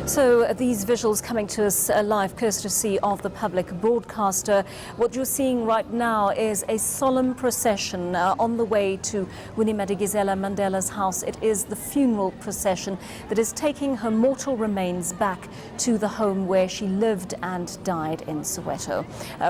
So these visuals coming to us live courtesy of the public broadcaster. What you're seeing right now is a solemn procession on the way to Winnie Madikizela-Mandela's house. It is the funeral procession that is taking her mortal remains back to the home where she lived and died in Soweto.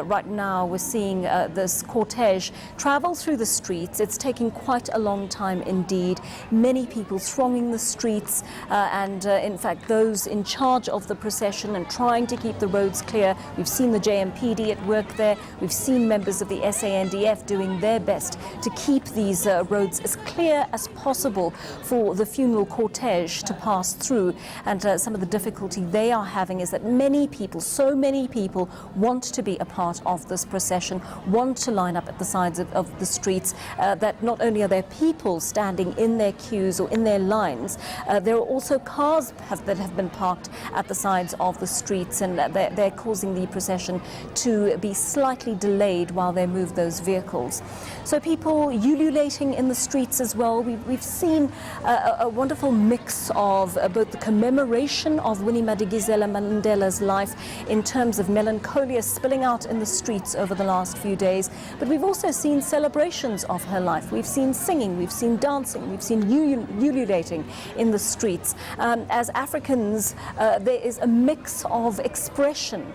Right now we're seeing this cortege travel through the streets. It's taking quite a long time indeed. Many people thronging the streets and in fact those in charge of the procession and trying to keep the roads clear. We've seen the JMPD at work there. We've seen members of the SANDF doing their best to keep these roads as clear as possible for the funeral cortege to pass through. And some of the difficulty they are having is that many people, so many people, want to be a part of this procession, want to line up at the sides of the streets, that not only are there people standing in their queues or in their lines, there are also cars that have been parked at the sides of the streets, and they're causing the procession to be slightly delayed while they move those vehicles. So people ululating in the streets as well. We've seen a wonderful mix of both the commemoration of Winnie Madikizela-Mandela's life in terms of melancholia spilling out in the streets over the last few days, but we've also seen celebrations of her life. We've seen singing, we've seen dancing, we've seen ululating in the streets. As Africans, there is a mix of expression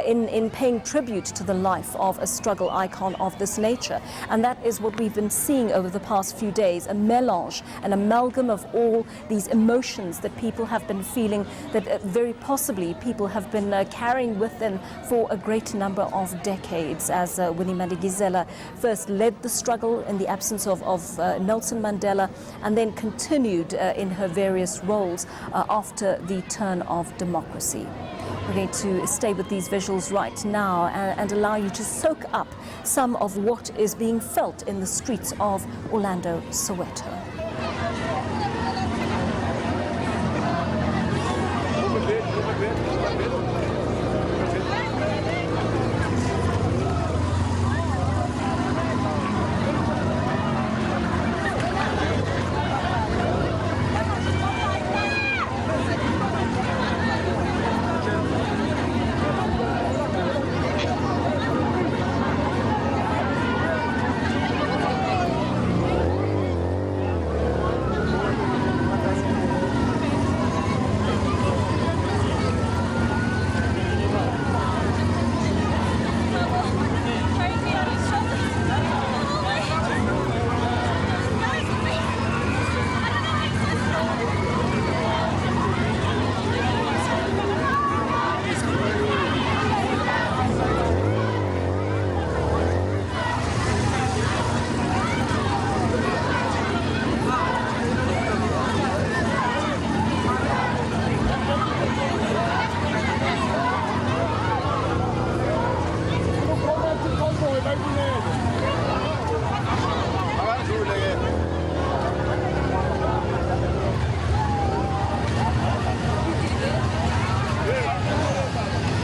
in paying tribute to the life of a struggle icon of this nature. And that is what we've been seeing over the past few days, a melange, an amalgam of all these emotions that people have been feeling, that very possibly people have been carrying with them for a great number of decades, as Winnie Madikizela first led the struggle in the absence of Nelson Mandela, and then continued in her various roles after the turn of democracy. We're going to stay with these visuals right now and allow you to soak up some of what is being felt in the streets of Orlando, Soweto.